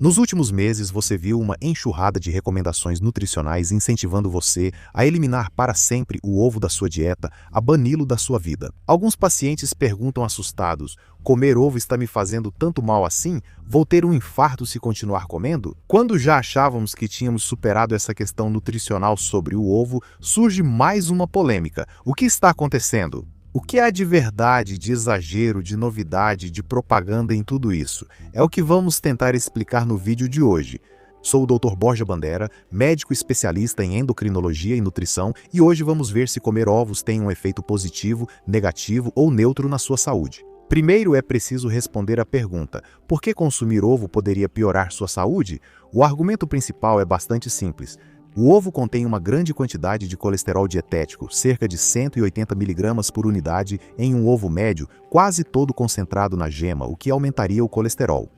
Nos últimos meses, você viu uma enxurrada de recomendações nutricionais incentivando você a eliminar para sempre o ovo da sua dieta, a bani-lo da sua vida. Alguns pacientes perguntam assustados: comer ovo está me fazendo tanto mal assim? Vou ter um infarto se continuar comendo? Quando já achávamos que tínhamos superado essa questão nutricional sobre o ovo, surge mais uma polêmica. O que está acontecendo? O que há de verdade, de exagero, de novidade, de propaganda em tudo isso? É o que vamos tentar explicar no vídeo de hoje. Sou o Dr. Borja Bandera, médico especialista em endocrinologia e nutrição, e hoje vamos ver se comer ovos tem um efeito positivo, negativo ou neutro na sua saúde. Primeiro é preciso responder à pergunta: por que consumir ovo poderia piorar sua saúde? O argumento principal é bastante simples. O ovo contém uma grande quantidade de colesterol dietético, cerca de 180 mg por unidade em um ovo médio, quase todo concentrado na gema, o que aumentaria o colesterol.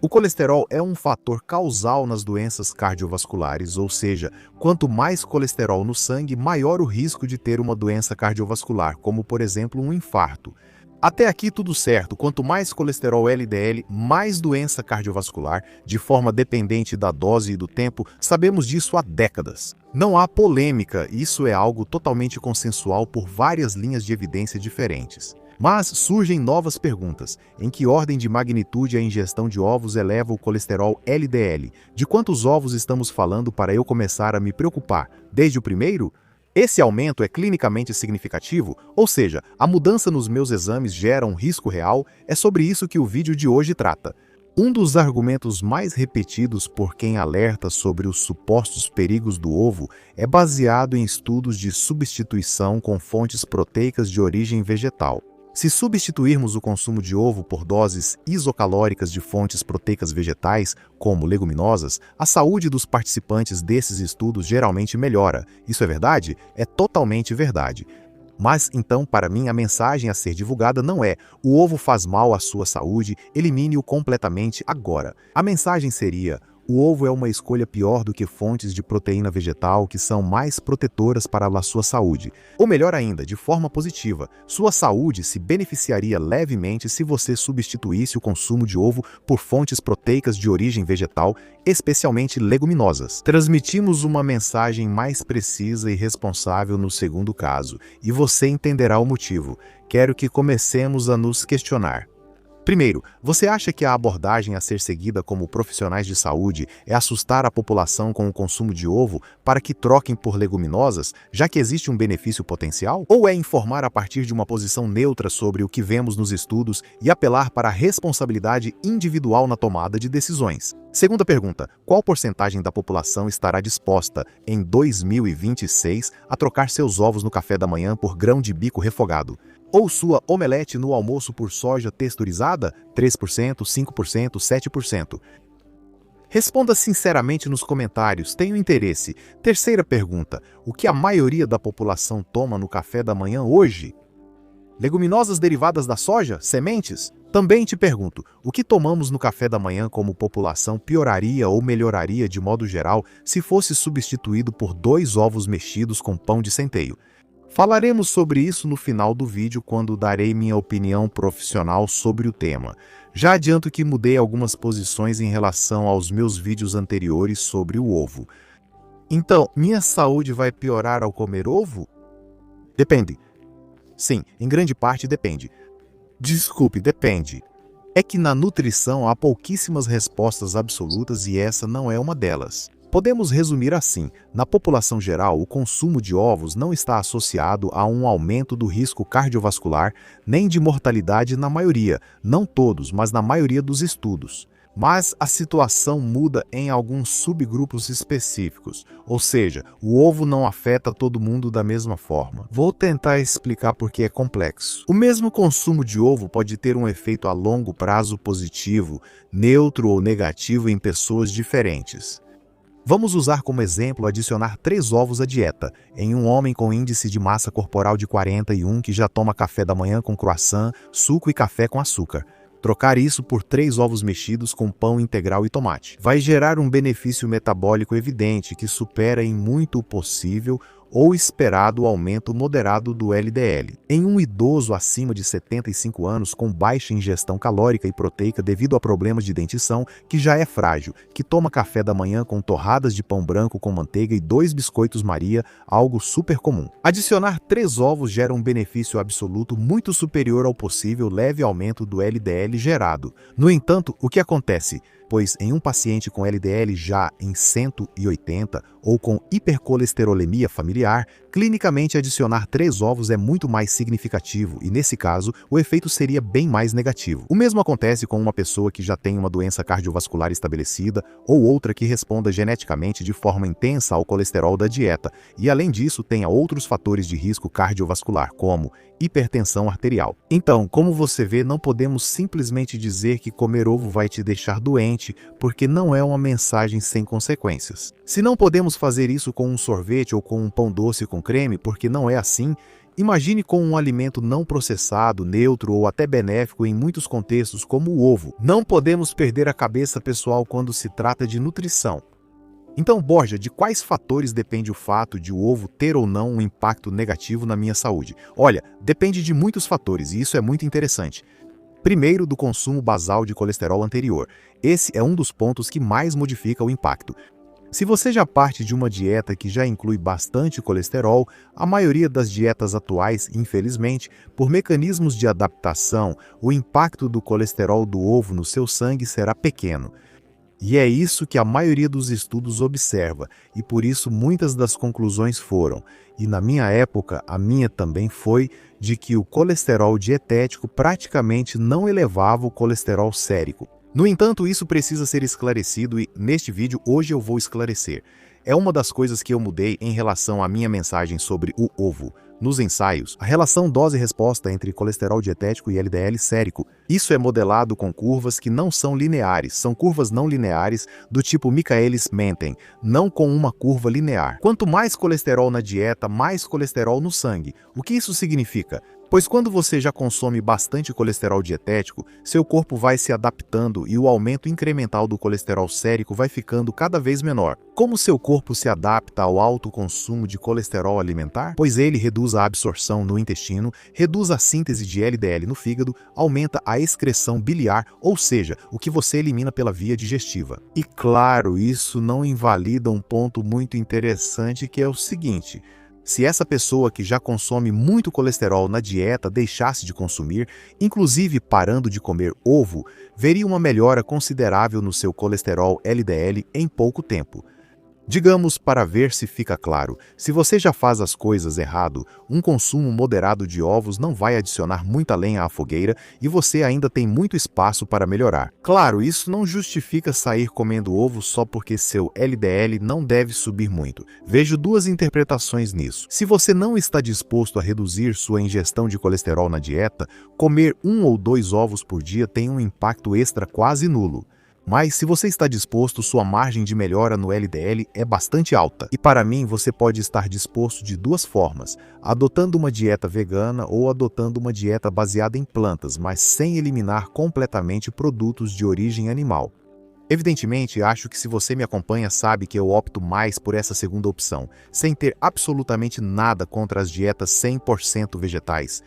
O colesterol é um fator causal nas doenças cardiovasculares, ou seja, quanto mais colesterol no sangue, maior o risco de ter uma doença cardiovascular, como por exemplo um infarto. Até aqui tudo certo, quanto mais colesterol LDL, mais doença cardiovascular, de forma dependente da dose e do tempo, sabemos disso há décadas. Não há polêmica, isso é algo totalmente consensual por várias linhas de evidência diferentes. Mas surgem novas perguntas. Em que ordem de magnitude a ingestão de ovos eleva o colesterol LDL? De quantos ovos estamos falando para eu começar a me preocupar? Desde o primeiro? Esse aumento é clinicamente significativo, ou seja, a mudança nos meus exames gera um risco real? É sobre isso que o vídeo de hoje trata. Um dos argumentos mais repetidos por quem alerta sobre os supostos perigos do ovo é baseado em estudos de substituição com fontes proteicas de origem vegetal. Se substituirmos o consumo de ovo por doses isocalóricas de fontes proteicas vegetais, como leguminosas, a saúde dos participantes desses estudos geralmente melhora. Isso é verdade? É totalmente verdade. Mas, então, para mim, a mensagem a ser divulgada não é: o ovo faz mal à sua saúde, elimine-o completamente agora. A mensagem seria: o ovo é uma escolha pior do que fontes de proteína vegetal que são mais protetoras para a sua saúde. Ou melhor ainda, de forma positiva, sua saúde se beneficiaria levemente se você substituísse o consumo de ovo por fontes proteicas de origem vegetal, especialmente leguminosas. Transmitimos uma mensagem mais precisa e responsável no segundo caso, e você entenderá o motivo. Quero que comecemos a nos questionar. Primeiro, você acha que a abordagem a ser seguida como profissionais de saúde é assustar a população com o consumo de ovo para que troquem por leguminosas, já que existe um benefício potencial? Ou é informar a partir de uma posição neutra sobre o que vemos nos estudos e apelar para a responsabilidade individual na tomada de decisões? Segunda pergunta: qual porcentagem da população estará disposta, em 2026, a trocar seus ovos no café da manhã por grão de bico refogado? Ou sua omelete no almoço por soja texturizada? 3%, 5%, 7%. Responda sinceramente nos comentários, tenho interesse. Terceira pergunta: o que a maioria da população toma no café da manhã hoje? Leguminosas derivadas da soja? Sementes? Também te pergunto, o que tomamos no café da manhã como população pioraria ou melhoraria de modo geral se fosse substituído por 2 ovos mexidos com pão de centeio? Falaremos sobre isso no final do vídeo, quando darei minha opinião profissional sobre o tema. Já adianto que mudei algumas posições em relação aos meus vídeos anteriores sobre o ovo. Então, minha saúde vai piorar ao comer ovo? Depende. Sim, em grande parte depende. Desculpe, depende. É que na nutrição há pouquíssimas respostas absolutas e essa não é uma delas. Podemos resumir assim: na população geral, o consumo de ovos não está associado a um aumento do risco cardiovascular, nem de mortalidade na maioria, não todos, mas na maioria dos estudos. Mas a situação muda em alguns subgrupos específicos, ou seja, o ovo não afeta todo mundo da mesma forma. Vou tentar explicar porque é complexo. O mesmo consumo de ovo pode ter um efeito a longo prazo positivo, neutro ou negativo em pessoas diferentes. Vamos usar como exemplo adicionar 3 ovos à dieta, em um homem com índice de massa corporal de 41 que já toma café da manhã com croissant, suco e café com açúcar. Trocar isso por 3 ovos mexidos com pão integral e tomate. Vai gerar um benefício metabólico evidente que supera em muito o possível ou esperado aumento moderado do LDL. Em um idoso acima de 75 anos com baixa ingestão calórica e proteica devido a problemas de dentição, que já é frágil, que toma café da manhã com torradas de pão branco com manteiga e 2 biscoitos Maria, algo super comum. Adicionar 3 ovos gera um benefício absoluto muito superior ao possível leve aumento do LDL gerado. No entanto, o que acontece? Pois em um paciente com LDL já em 180 ou com hipercolesterolemia familiar, clinicamente adicionar 3 ovos é muito mais significativo e, nesse caso, o efeito seria bem mais negativo. O mesmo acontece com uma pessoa que já tem uma doença cardiovascular estabelecida ou outra que responda geneticamente de forma intensa ao colesterol da dieta e, além disso, tenha outros fatores de risco cardiovascular, como hipertensão arterial. Então, como você vê, não podemos simplesmente dizer que comer ovo vai te deixar doente, porque não é uma mensagem sem consequências. Se não podemos fazer isso com um sorvete ou com um pão doce com creme, porque não é assim, imagine com um alimento não processado, neutro ou até benéfico em muitos contextos, como o ovo. Não podemos perder a cabeça, pessoal, quando se trata de nutrição. Então, Borja, de quais fatores depende o fato de o ovo ter ou não um impacto negativo na minha saúde? Olha, depende de muitos fatores e isso é muito interessante. Primeiro, do consumo basal de colesterol anterior. Esse é um dos pontos que mais modifica o impacto. Se você já parte de uma dieta que já inclui bastante colesterol, a maioria das dietas atuais, infelizmente, por mecanismos de adaptação, o impacto do colesterol do ovo no seu sangue será pequeno. E é isso que a maioria dos estudos observa, e por isso muitas das conclusões foram, e na minha época, a minha também foi, de que o colesterol dietético praticamente não elevava o colesterol sérico. No entanto, isso precisa ser esclarecido e, neste vídeo, hoje eu vou esclarecer. É uma das coisas que eu mudei em relação à minha mensagem sobre o ovo. Nos ensaios, a relação dose-resposta entre colesterol dietético e LDL sérico. Isso é modelado com curvas que não são lineares, são curvas não lineares do tipo Michaelis-Menten, não com uma curva linear. Quanto mais colesterol na dieta, mais colesterol no sangue. O que isso significa? Pois quando você já consome bastante colesterol dietético, seu corpo vai se adaptando e o aumento incremental do colesterol sérico vai ficando cada vez menor. Como seu corpo se adapta ao alto consumo de colesterol alimentar? Pois ele reduz a absorção no intestino, reduz a síntese de LDL no fígado, aumenta a excreção biliar, ou seja, o que você elimina pela via digestiva. E claro, isso não invalida um ponto muito interessante que é o seguinte: se essa pessoa que já consome muito colesterol na dieta deixasse de consumir, inclusive parando de comer ovo, veria uma melhora considerável no seu colesterol LDL em pouco tempo. Digamos, para ver se fica claro, se você já faz as coisas errado, um consumo moderado de ovos não vai adicionar muita lenha à fogueira e você ainda tem muito espaço para melhorar. Claro, isso não justifica sair comendo ovo só porque seu LDL não deve subir muito. Vejo 2 interpretações nisso. Se você não está disposto a reduzir sua ingestão de colesterol na dieta, comer 1 ou 2 ovos por dia tem um impacto extra quase nulo. Mas se você está disposto, sua margem de melhora no LDL é bastante alta. E para mim, você pode estar disposto de 2 formas, adotando uma dieta vegana ou adotando uma dieta baseada em plantas, mas sem eliminar completamente produtos de origem animal. Evidentemente, acho que se você me acompanha sabe que eu opto mais por essa segunda opção, sem ter absolutamente nada contra as dietas 100% vegetais.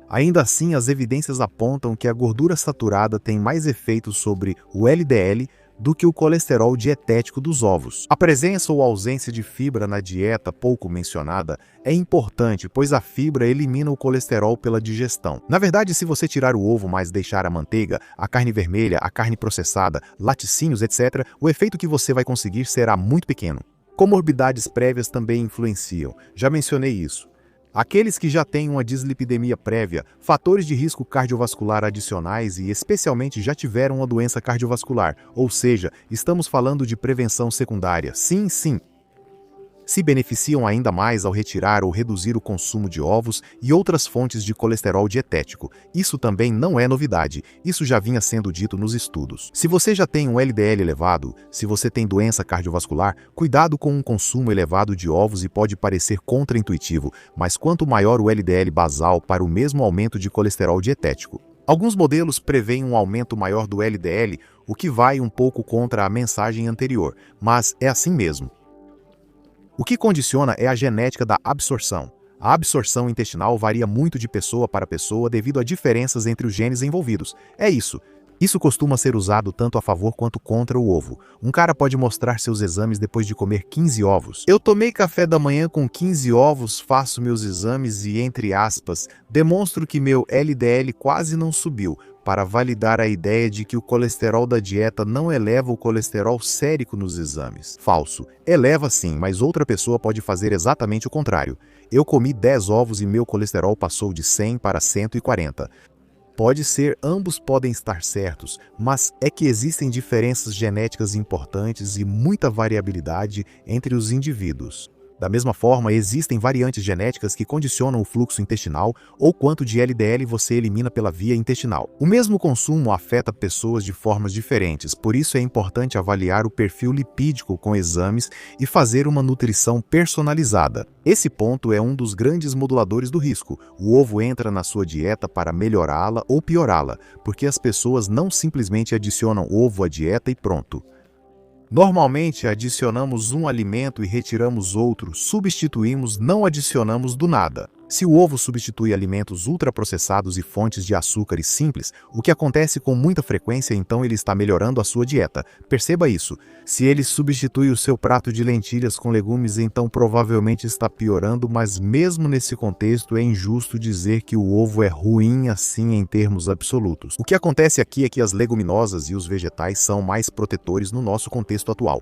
Ainda assim, as evidências apontam que a gordura saturada tem mais efeitos sobre o LDL do que o colesterol dietético dos ovos. A presença ou ausência de fibra na dieta, pouco mencionada, é importante, pois a fibra elimina o colesterol pela digestão. Na verdade, se você tirar o ovo, mas deixar a manteiga, a carne vermelha, a carne processada, laticínios, etc., o efeito que você vai conseguir será muito pequeno. Comorbidades prévias também influenciam. Já mencionei isso. Aqueles que já têm uma dislipidemia prévia, fatores de risco cardiovascular adicionais e especialmente já tiveram uma doença cardiovascular, ou seja, estamos falando de prevenção secundária. Sim, sim. Se beneficiam ainda mais ao retirar ou reduzir o consumo de ovos e outras fontes de colesterol dietético. Isso também não é novidade, isso já vinha sendo dito nos estudos. Se você já tem um LDL elevado, se você tem doença cardiovascular, cuidado com um consumo elevado de ovos e pode parecer contraintuitivo, mas quanto maior o LDL basal para o mesmo aumento de colesterol dietético. Alguns modelos prevêem um aumento maior do LDL, o que vai um pouco contra a mensagem anterior, mas é assim mesmo. O que condiciona é a genética da absorção. A absorção intestinal varia muito de pessoa para pessoa devido a diferenças entre os genes envolvidos. É isso. Isso costuma ser usado tanto a favor quanto contra o ovo. Um cara pode mostrar seus exames depois de comer 15 ovos. Eu tomei café da manhã com 15 ovos, faço meus exames e, entre aspas, demonstro que meu LDL quase não subiu, para validar a ideia de que o colesterol da dieta não eleva o colesterol sérico nos exames. Falso. Eleva sim, mas outra pessoa pode fazer exatamente o contrário. Eu comi 10 ovos e meu colesterol passou de 100 para 140. Pode ser, ambos podem estar certos, mas é que existem diferenças genéticas importantes e muita variabilidade entre os indivíduos. Da mesma forma, existem variantes genéticas que condicionam o fluxo intestinal ou quanto de LDL você elimina pela via intestinal. O mesmo consumo afeta pessoas de formas diferentes, por isso é importante avaliar o perfil lipídico com exames e fazer uma nutrição personalizada. Esse ponto é um dos grandes moduladores do risco. O ovo entra na sua dieta para melhorá-la ou piorá-la, porque as pessoas não simplesmente adicionam ovo à dieta e pronto. Normalmente adicionamos um alimento e retiramos outro, substituímos, não adicionamos do nada. Se o ovo substitui alimentos ultraprocessados e fontes de açúcares simples, o que acontece com muita frequência, então ele está melhorando a sua dieta. Perceba isso. Se ele substitui o seu prato de lentilhas com legumes, então provavelmente está piorando, mas mesmo nesse contexto é injusto dizer que o ovo é ruim assim em termos absolutos. O que acontece aqui é que as leguminosas e os vegetais são mais protetores no nosso contexto atual.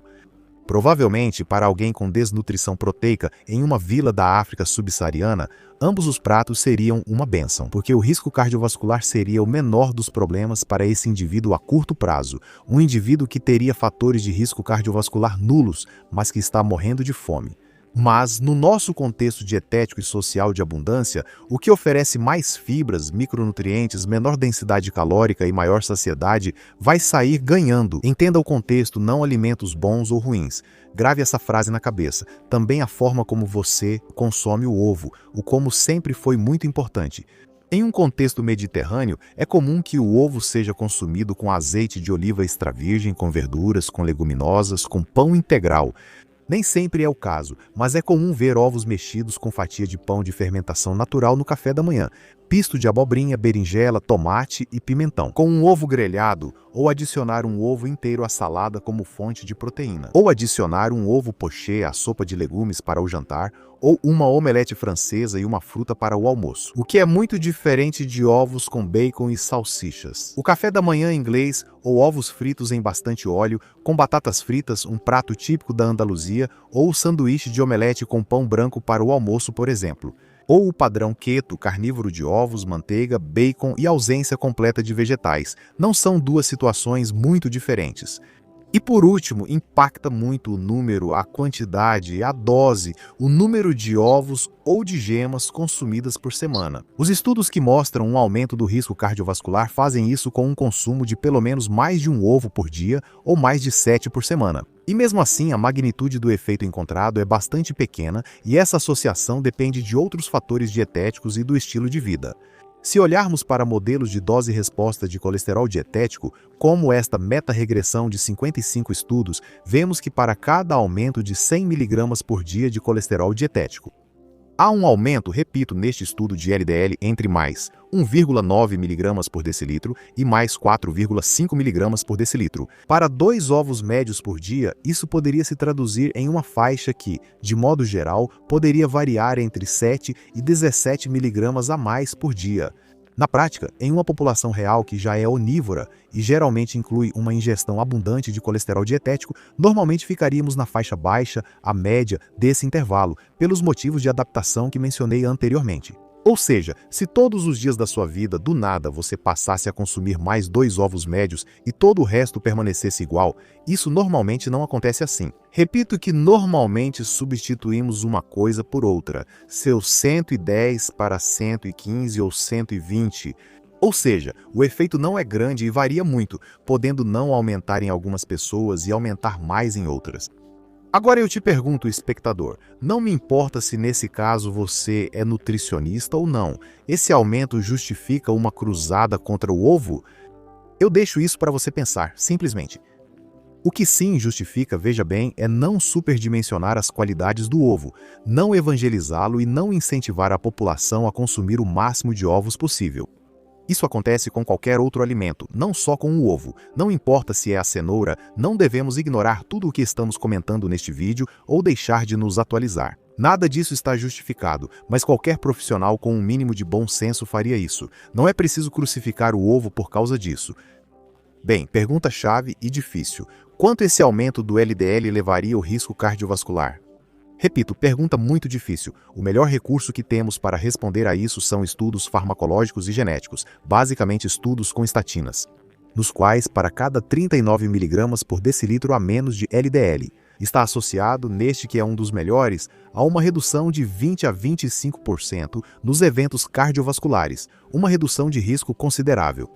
Provavelmente, para alguém com desnutrição proteica em uma vila da África subsaariana, ambos os pratos seriam uma bênção, porque o risco cardiovascular seria o menor dos problemas para esse indivíduo a curto prazo, um indivíduo que teria fatores de risco cardiovascular nulos, mas que está morrendo de fome. Mas, no nosso contexto dietético e social de abundância, o que oferece mais fibras, micronutrientes, menor densidade calórica e maior saciedade vai sair ganhando. Entenda o contexto, não alimentos bons ou ruins. Grave essa frase na cabeça. Também a forma como você consome o ovo, o como sempre foi muito importante. Em um contexto mediterrâneo, é comum que o ovo seja consumido com azeite de oliva extra virgem, com verduras, com leguminosas, com pão integral. Nem sempre é o caso, mas é comum ver ovos mexidos com fatia de pão de fermentação natural no café da manhã, pisto de abobrinha, berinjela, tomate e pimentão, com um ovo grelhado, ou adicionar um ovo inteiro à salada como fonte de proteína, ou adicionar um ovo poché à sopa de legumes para o jantar, ou uma omelete francesa e uma fruta para o almoço, o que é muito diferente de ovos com bacon e salsichas. O café da manhã inglês, ou ovos fritos em bastante óleo, com batatas fritas, um prato típico da Andaluzia, ou o sanduíche de omelete com pão branco para o almoço, por exemplo. Ou o padrão keto, carnívoro de ovos, manteiga, bacon e ausência completa de vegetais. Não são duas situações muito diferentes. E por último, impacta muito o número, a quantidade, a dose, o número de ovos ou de gemas consumidas por semana. Os estudos que mostram um aumento do risco cardiovascular fazem isso com um consumo de pelo menos mais de um ovo por dia ou mais de 7 por semana. E mesmo assim, a magnitude do efeito encontrado é bastante pequena e essa associação depende de outros fatores dietéticos e do estilo de vida. Se olharmos para modelos de dose-resposta de colesterol dietético, como esta meta-regressão de 55 estudos, vemos que para cada aumento de 100 mg por dia de colesterol dietético, há um aumento, repito, neste estudo de LDL entre mais 1,9 mg por decilitro e mais 4,5 mg por decilitro. Para 2 ovos médios por dia, isso poderia se traduzir em uma faixa que, de modo geral, poderia variar entre 7 e 17 mg a mais por dia. Na prática, em uma população real que já é onívora e geralmente inclui uma ingestão abundante de colesterol dietético, normalmente ficaríamos na faixa baixa a média desse intervalo, pelos motivos de adaptação que mencionei anteriormente. Ou seja, se todos os dias da sua vida, do nada, você passasse a consumir mais 2 ovos médios e todo o resto permanecesse igual, isso normalmente não acontece assim. Repito que normalmente substituímos uma coisa por outra, seus 110 para 115 ou 120. Ou seja, o efeito não é grande e varia muito, podendo não aumentar em algumas pessoas e aumentar mais em outras. Agora eu te pergunto, espectador, não me importa se nesse caso você é nutricionista ou não, esse aumento justifica uma cruzada contra o ovo? Eu deixo isso para você pensar, simplesmente. O que sim justifica, veja bem, é não superdimensionar as qualidades do ovo, não evangelizá-lo e não incentivar a população a consumir o máximo de ovos possível. Isso acontece com qualquer outro alimento, não só com o ovo. Não importa se é a cenoura, não devemos ignorar tudo o que estamos comentando neste vídeo ou deixar de nos atualizar. Nada disso está justificado, mas qualquer profissional com um mínimo de bom senso faria isso. Não é preciso crucificar o ovo por causa disso. Bem, pergunta-chave e difícil. Quanto esse aumento do LDL levaria ao risco cardiovascular? Repito, pergunta muito difícil. O melhor recurso que temos para responder a isso são estudos farmacológicos e genéticos, basicamente estudos com estatinas, nos quais, para cada 39 mg por decilitro a menos de LDL, está associado, neste que é um dos melhores, a uma redução de 20 a 25% nos eventos cardiovasculares, uma redução de risco considerável.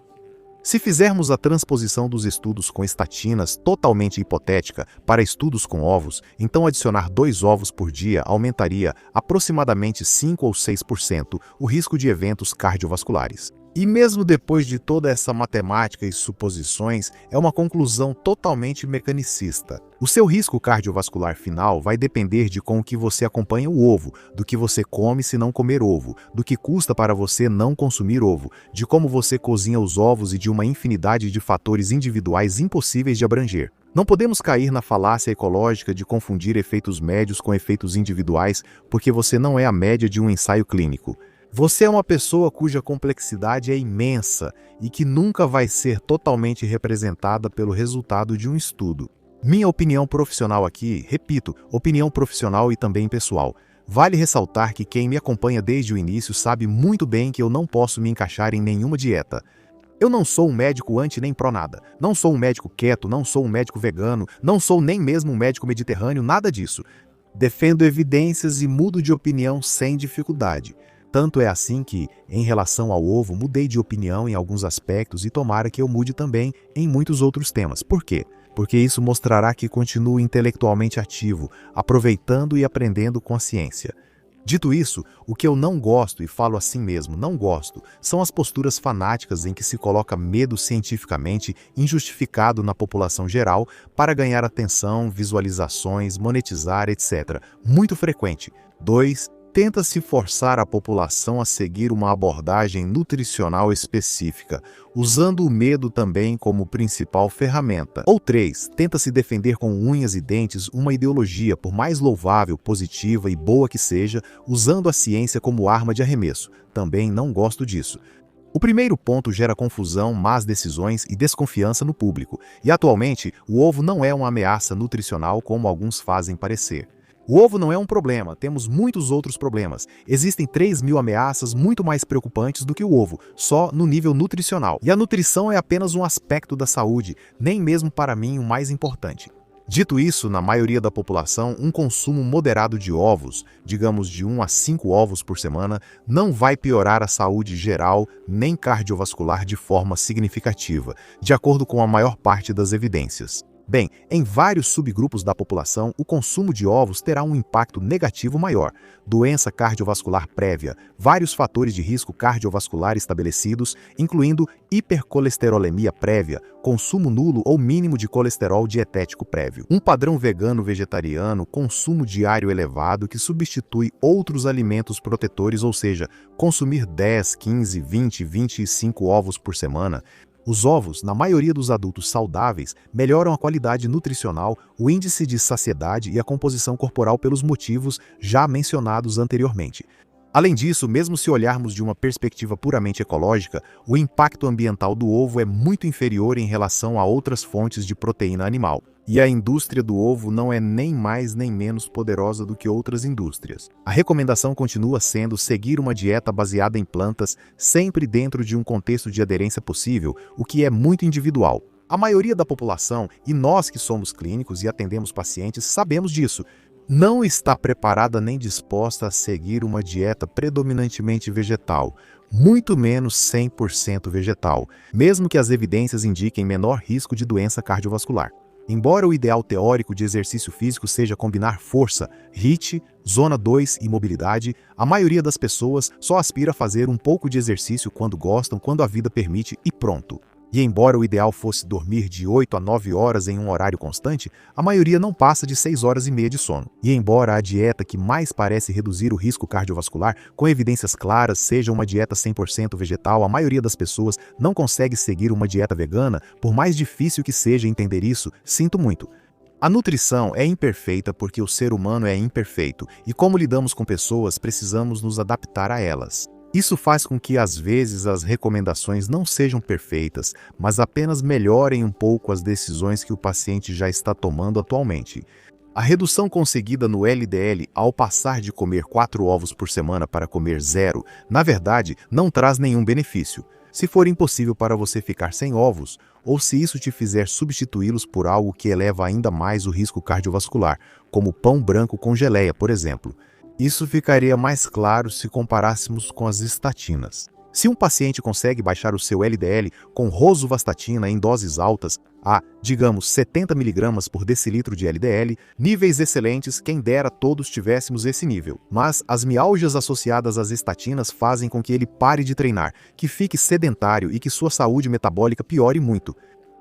Se fizermos a transposição dos estudos com estatinas totalmente hipotética para estudos com ovos, então adicionar 2 ovos por dia aumentaria aproximadamente 5 ou 6% o risco de eventos cardiovasculares. E mesmo depois de toda essa matemática e suposições, é uma conclusão totalmente mecanicista. O seu risco cardiovascular final vai depender de com o que você acompanha o ovo, do que você come se não comer ovo, do que custa para você não consumir ovo, de como você cozinha os ovos e de uma infinidade de fatores individuais impossíveis de abranger. Não podemos cair na falácia ecológica de confundir efeitos médios com efeitos individuais, porque você não é a média de um ensaio clínico. Você é uma pessoa cuja complexidade é imensa e que nunca vai ser totalmente representada pelo resultado de um estudo. Minha opinião profissional aqui, repito, opinião profissional e também pessoal. Vale ressaltar que quem me acompanha desde o início sabe muito bem que eu não posso me encaixar em nenhuma dieta. Eu não sou um médico anti nem pró nada. Não sou um médico keto, não sou um médico vegano, não sou nem mesmo um médico mediterrâneo, nada disso. Defendo evidências e mudo de opinião sem dificuldade. Tanto é assim que, em relação ao ovo, mudei de opinião em alguns aspectos e tomara que eu mude também em muitos outros temas. Por quê? Porque isso mostrará que continuo intelectualmente ativo, aproveitando e aprendendo com a ciência. Dito isso, o que eu não gosto, e falo assim mesmo, não gosto, são as posturas fanáticas em que se coloca medo cientificamente injustificado na população geral para ganhar atenção, visualizações, monetizar, etc. Muito frequente. 2. Tenta-se forçar a população a seguir uma abordagem nutricional específica, usando o medo também como principal ferramenta. Ou 3. Tenta-se defender com unhas e dentes uma ideologia, por mais louvável, positiva e boa que seja, usando a ciência como arma de arremesso. Também não gosto disso. O primeiro ponto gera confusão, más decisões e desconfiança no público. E atualmente, o ovo não é uma ameaça nutricional como alguns fazem parecer. O ovo não é um problema, temos muitos outros problemas. Existem 3.000 ameaças muito mais preocupantes do que o ovo, só no nível nutricional. E a nutrição é apenas um aspecto da saúde, nem mesmo para mim o mais importante. Dito isso, na maioria da população, um consumo moderado de ovos, digamos de 1 a 5 ovos por semana, não vai piorar a saúde geral nem cardiovascular de forma significativa, de acordo com a maior parte das evidências. Bem, em vários subgrupos da população, o consumo de ovos terá um impacto negativo maior. Doença cardiovascular prévia, vários fatores de risco cardiovascular estabelecidos, incluindo hipercolesterolemia prévia, consumo nulo ou mínimo de colesterol dietético prévio, um padrão vegano-vegetariano, consumo diário elevado que substitui outros alimentos protetores, ou seja, consumir 10, 15, 20, 25 ovos por semana. Os ovos, na maioria dos adultos saudáveis, melhoram a qualidade nutricional, o índice de saciedade e a composição corporal pelos motivos já mencionados anteriormente. Além disso, mesmo se olharmos de uma perspectiva puramente ecológica, o impacto ambiental do ovo é muito inferior em relação a outras fontes de proteína animal. E a indústria do ovo não é nem mais nem menos poderosa do que outras indústrias. A recomendação continua sendo seguir uma dieta baseada em plantas, sempre dentro de um contexto de aderência possível, o que é muito individual. A maioria da população, e nós que somos clínicos e atendemos pacientes, sabemos disso, não está preparada nem disposta a seguir uma dieta predominantemente vegetal, muito menos 100% vegetal, mesmo que as evidências indiquem menor risco de doença cardiovascular. Embora o ideal teórico de exercício físico seja combinar força, HIIT, zona 2 e mobilidade, a maioria das pessoas só aspira a fazer um pouco de exercício quando gostam, quando a vida permite e pronto. E embora o ideal fosse dormir de 8 a 9 horas em um horário constante, a maioria não passa de 6 horas e meia de sono. E embora a dieta que mais parece reduzir o risco cardiovascular, com evidências claras, seja uma dieta 100% vegetal, a maioria das pessoas não consegue seguir uma dieta vegana, por mais difícil que seja entender isso, sinto muito. A nutrição é imperfeita porque o ser humano é imperfeito, e como lidamos com pessoas, precisamos nos adaptar a elas. Isso faz com que, às vezes, as recomendações não sejam perfeitas, mas apenas melhorem um pouco as decisões que o paciente já está tomando atualmente. A redução conseguida no LDL ao passar de comer 4 ovos por semana para comer 0, na verdade, não traz nenhum benefício. Se for impossível para você ficar sem ovos, ou se isso te fizer substituí-los por algo que eleva ainda mais o risco cardiovascular, como pão branco com geleia, por exemplo. Isso ficaria mais claro se comparássemos com as estatinas. Se um paciente consegue baixar o seu LDL com rosuvastatina em doses altas, a, digamos, 70 mg por decilitro de LDL, níveis excelentes, quem dera todos tivéssemos esse nível. Mas as mialgias associadas às estatinas fazem com que ele pare de treinar, que fique sedentário e que sua saúde metabólica piore muito.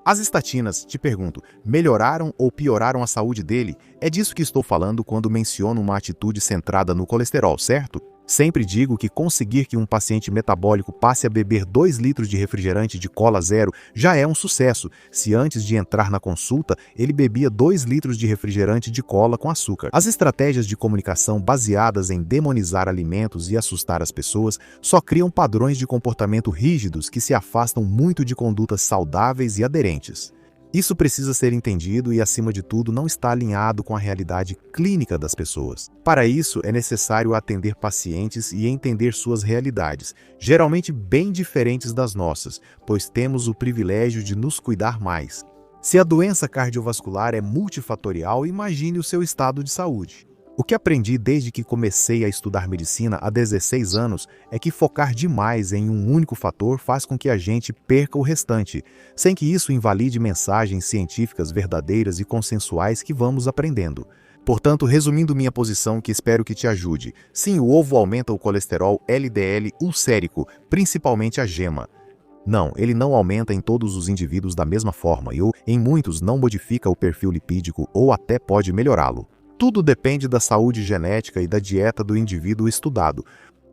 As estatinas, te pergunto, melhoraram ou pioraram a saúde dele? É disso que estou falando quando menciono uma atitude centrada no colesterol, certo? Sempre digo que conseguir que um paciente metabólico passe a beber 2 litros de refrigerante de cola zero já é um sucesso, se antes de entrar na consulta ele bebia 2 litros de refrigerante de cola com açúcar. As estratégias de comunicação baseadas em demonizar alimentos e assustar as pessoas só criam padrões de comportamento rígidos que se afastam muito de condutas saudáveis e aderentes. Isso precisa ser entendido e, acima de tudo, não está alinhado com a realidade clínica das pessoas. Para isso, é necessário atender pacientes e entender suas realidades, geralmente bem diferentes das nossas, pois temos o privilégio de nos cuidar mais. Se a doença cardiovascular é multifatorial, imagine o seu estado de saúde. O que aprendi desde que comecei a estudar medicina há 16 anos é que focar demais em um único fator faz com que a gente perca o restante, sem que isso invalide mensagens científicas verdadeiras e consensuais que vamos aprendendo. Portanto, resumindo minha posição, que espero que te ajude, sim, o ovo aumenta o colesterol LDL ulcérico, principalmente a gema. Não, ele não aumenta em todos os indivíduos da mesma forma e, em muitos, não modifica o perfil lipídico ou até pode melhorá-lo. Tudo depende da saúde genética e da dieta do indivíduo estudado.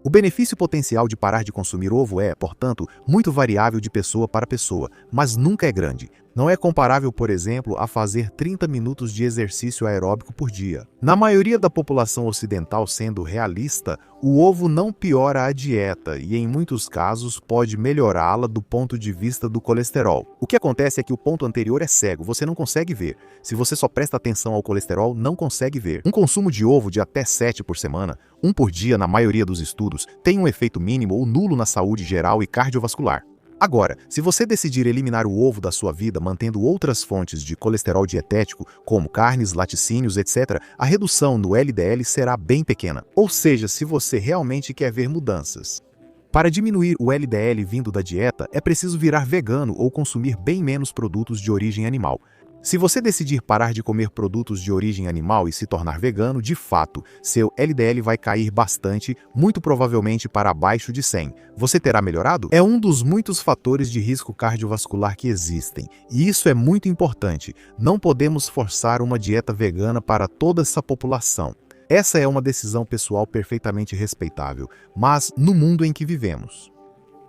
O benefício potencial de parar de consumir ovo é, portanto, muito variável de pessoa para pessoa, mas nunca é grande. Não é comparável, por exemplo, a fazer 30 minutos de exercício aeróbico por dia. Na maioria da população ocidental, sendo realista, o ovo não piora a dieta e, em muitos casos, pode melhorá-la do ponto de vista do colesterol. O que acontece é que o ponto anterior é cego, você não consegue ver. Se você só presta atenção ao colesterol, não consegue ver. Um consumo de ovo de até 7 por semana, um por dia na maioria dos estudos, tem um efeito mínimo ou nulo na saúde geral e cardiovascular. Agora, se você decidir eliminar o ovo da sua vida mantendo outras fontes de colesterol dietético, como carnes, laticínios, etc., a redução no LDL será bem pequena. Ou seja, se você realmente quer ver mudanças. Para diminuir o LDL vindo da dieta, é preciso virar vegano ou consumir bem menos produtos de origem animal. Se você decidir parar de comer produtos de origem animal e se tornar vegano, de fato, seu LDL vai cair bastante, muito provavelmente para abaixo de 100. Você terá melhorado? É um dos muitos fatores de risco cardiovascular que existem, e isso é muito importante. Não podemos forçar uma dieta vegana para toda essa população. Essa é uma decisão pessoal perfeitamente respeitável, mas no mundo em que vivemos.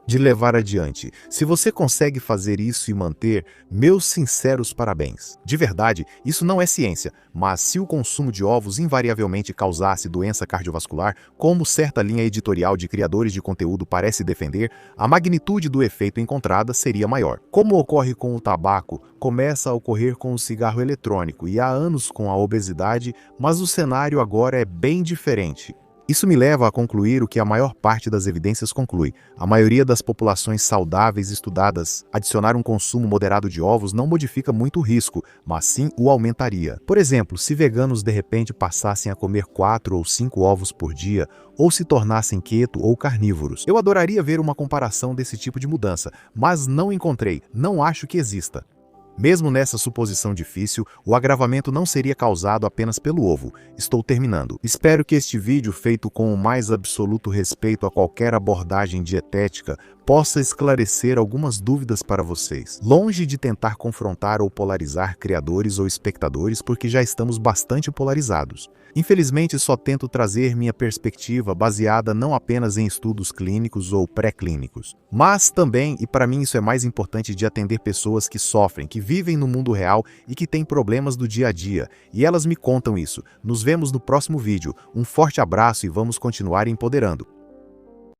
De levar adiante. Se você consegue fazer isso e manter, meus sinceros parabéns. De verdade, isso não é ciência, mas se o consumo de ovos invariavelmente causasse doença cardiovascular, como certa linha editorial de criadores de conteúdo parece defender, a magnitude do efeito encontrada seria maior. Como ocorre com o tabaco, começa a ocorrer com o cigarro eletrônico e há anos com a obesidade, mas o cenário agora é bem diferente. Isso me leva a concluir o que a maior parte das evidências conclui. A maioria das populações saudáveis estudadas, adicionar um consumo moderado de ovos não modifica muito o risco, mas sim o aumentaria. Por exemplo, se veganos de repente passassem a comer 4 ou 5 ovos por dia, ou se tornassem keto ou carnívoros. Eu adoraria ver uma comparação desse tipo de mudança, mas não encontrei, não acho que exista. Mesmo nessa suposição difícil, o agravamento não seria causado apenas pelo ovo. Estou terminando. Espero que este vídeo, feito com o mais absoluto respeito a qualquer abordagem dietética, possa esclarecer algumas dúvidas para vocês. Longe de tentar confrontar ou polarizar criadores ou espectadores, porque já estamos bastante polarizados. Infelizmente, só tento trazer minha perspectiva baseada não apenas em estudos clínicos ou pré-clínicos, mas também, e para mim isso é mais importante, de atender pessoas que sofrem, que vivem no mundo real e que têm problemas do dia a dia, e elas me contam isso. Nos vemos no próximo vídeo. Um forte abraço e vamos continuar empoderando.